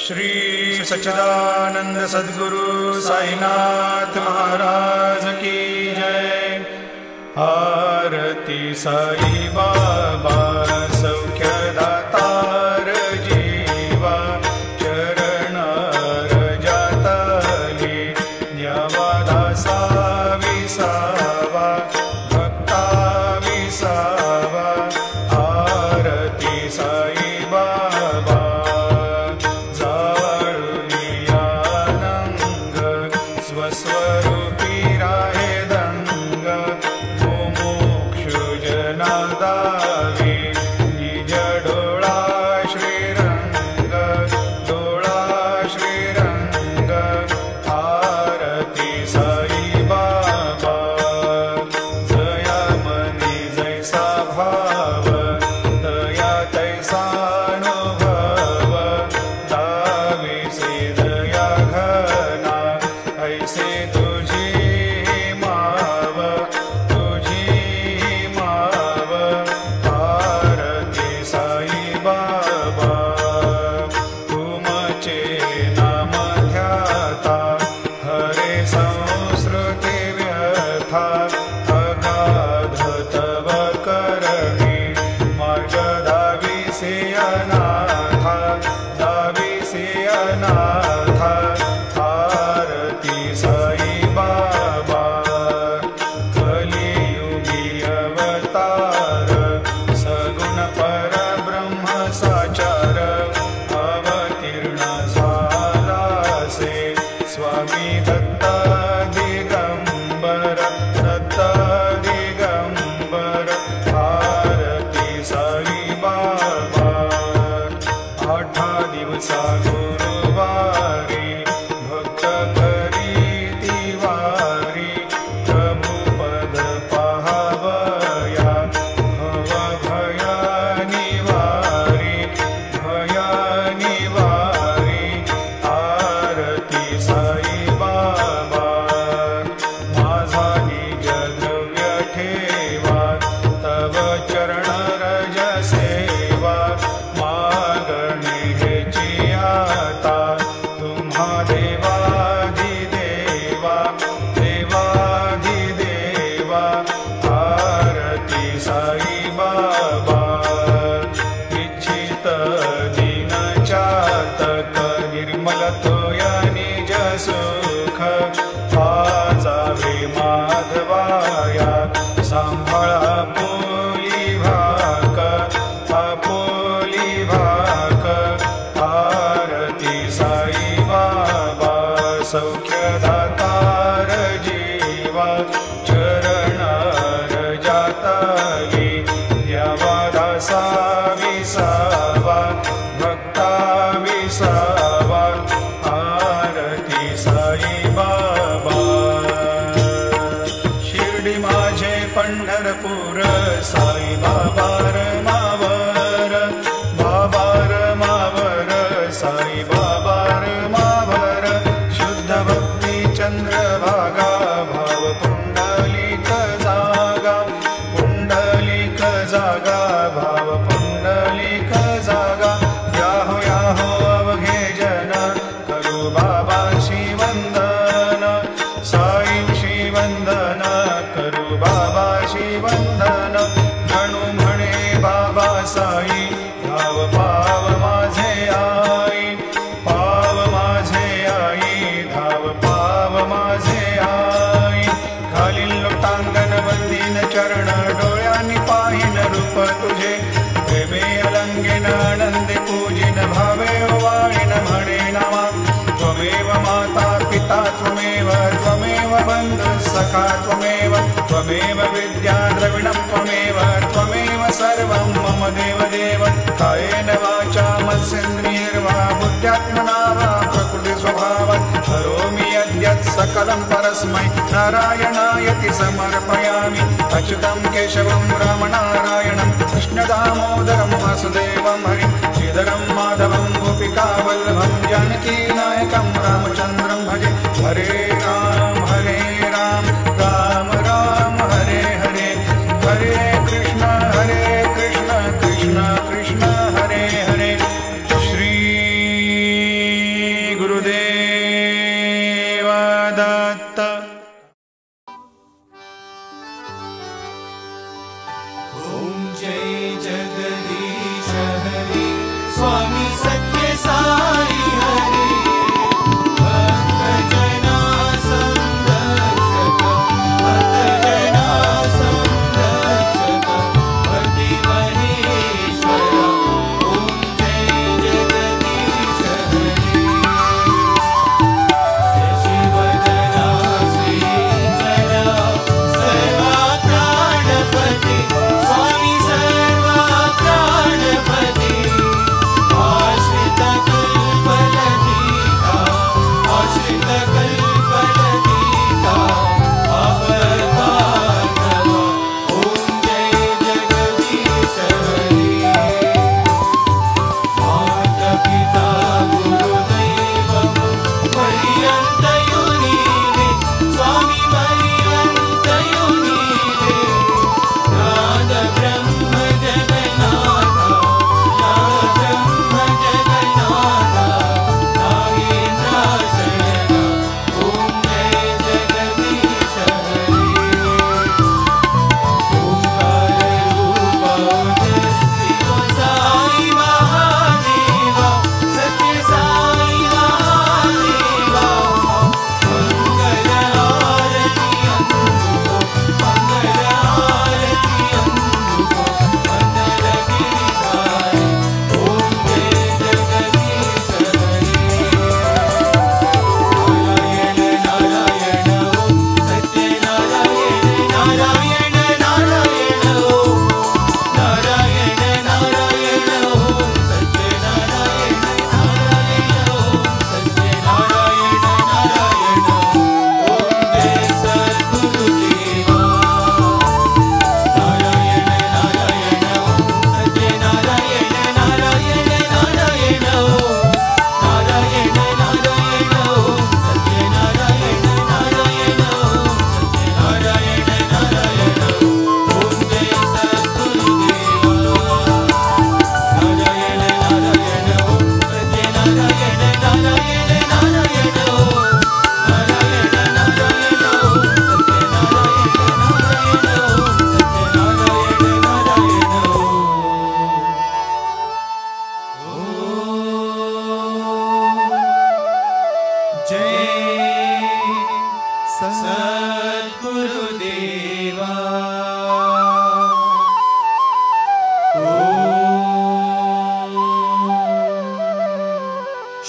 श्री सच्चिदानंद सद्गुरु साईनाथ महाराज की जय। आरती साई बाबा सौख्यदातार जीवा चरण रजातली न्यावा दासा विसावा भक्ता विसावा। आरती साई बाबा स्वस्वरूपी राहे दंग मुमुक्षु जना दावी निज डोळा श्रीरंग डोळा श्रीरंग। आरती साई बाबा जया मनी जैसा भाव दया तैसानुभव दावी से दया घना ऐसे तुझी माव तुझी माव। आरती साई बाबा तुमचे नाम ध्याता हरे संस्कृती व्यथा अगाध तव करणी मार्ग दाविसे अनाथा दाविसे अनाथा। आरती साई बाबा कलियुगी अवतार सगुण परब्रह्म साचार अवतीर्ण झालासे स्वामी दत्त दिगंबर दत्त दिगंबर। आरती साई बाबा आठा दिवसा गुरुवारी भक्त करीती वारी प्रभु पद पाहावया भव भया निवारी भया निवारी। आरती साई बाबा माझा निज द्रव्य ठेवा तव चरण रज सेवा मागणी हेची आता तुम्हा देवाधिदेवा देवाधिदेवा। आरती साई बाबा इच्छित दीन चातक निर्मल तोया निज सुख पाजावे माधवाया सांभाळा आपोली भाक आपोली भाक। आरती साई बाबा सौख्यदातार जीवा चरण रजातली न्यावा दासा विसावा भक्ता विसावा। आरती साई बाबा शिर्डी माझे पंढरपूर साई बाबा रमावर बाबा रमावर साई बाबा रमावर। शुद्ध भक्ती चंद्रभागा भाव पुंडलिक जागा पुंडलिक जागा भाव पुंडलिक जागा। याहो याहो अवघे जन करू बाबाशी वंदन साईंशी वंदन करू बाबाशी वंदन। म्हणू म्हणे बाबा साई धाव पाव माझे आई पाव माझे आई धाव पाव माझे आई। घालील लोटांगण वंदीन चरण डोळ्यांनी पाहिन रूप तुझे प्रेमे अलंगेन आनंदे पूजिन भावे ओवाळीन म्हणे नामा। त्वमेव माता पिता त्वमेव त्वमेव बंधु सखा त्वमेव त्वमेव विद्या द्रविणं त्वमेव त्वमेव सर्वं मम देव देव। कायेन वाचा मनसेन्द्रियैर्वा बुद्ध्यात्मना वा प्रकृति स्वभावात् करोमि यद्यत् सकलं परस्मै नारायणायति समर्पयामि। अच्युतं केशवं रामनारायणं कृष्णदामोदरं वासुदेवं हरिं श्रीधरं माधवं गोपिकावल्लभं जानकीनायकं रामचन्द्रं भजे। हरे राम राम राम हरे हरे हरे कृष्ण कृष्ण कृष्ण कृष्ण हरे हरे। श्री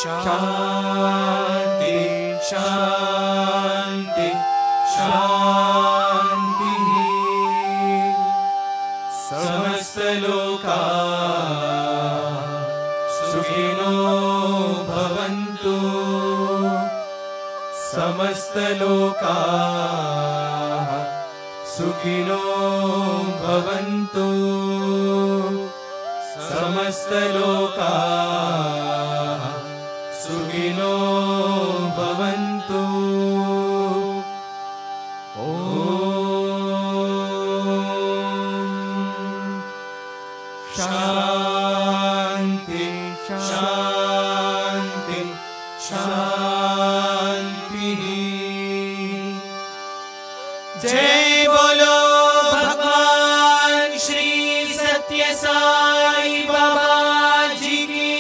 शान्ति शान्ति शान्तिः। समस्तलोकाः सुखिनो भवन्तु। समस्तलोकाः सुखिनो भवन्तु। समस्तलोकाः सुखिनो भवन्तु। ॐ शान्ति शान्ति शान्तिः। जय बोलो भगवान श्री सत्य साई बाबा जी की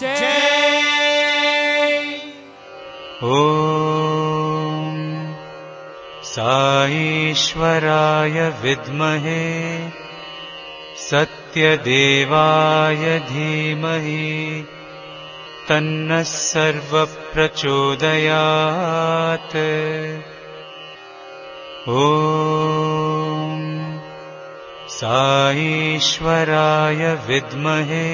जय। ॐ साईश्वराय विद्महे सत्यदेवाय धीमहि तन्नः सर्वप्रचोदयात्। ॐ साईश्वराय विद्महे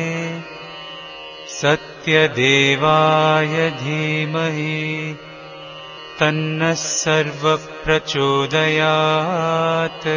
सत्यदेवाय धीमहि तन्नः सर्वप्रचोदयात्।